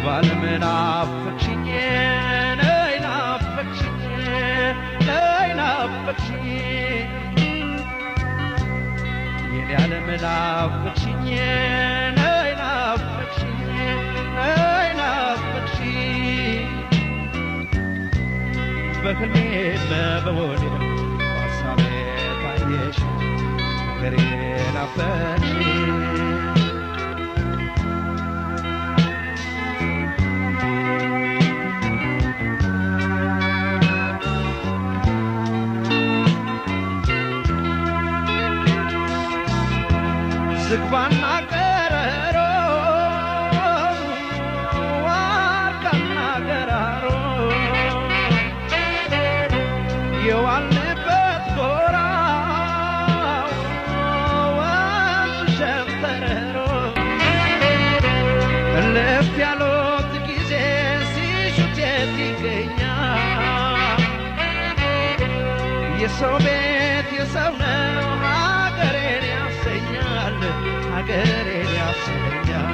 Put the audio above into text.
ባለመናፈቅሽኝ ነይ ናፈቅሽኝ ነይ ናፈቅሽኝ የኔ ያለመናፈቅሽኝ ነይ ናፈቅሽኝ ነይ ናፈቅሽኝ በህልሜም በወዴም በሐሳቤ ታየሽ ነገሬ ናፈቅሽኝ ዝግባና ቀረሮ ዋርካና ገራሮ የዋልንበት ጎራ ወንዝ ሸንተረሮ እልፍ ያሉት ጊዜ ሲሹት የት ይገኛል የሰው ቤት የሰው ነው ሀገሬን ያሰኛል ሀገሬን ያሰኛል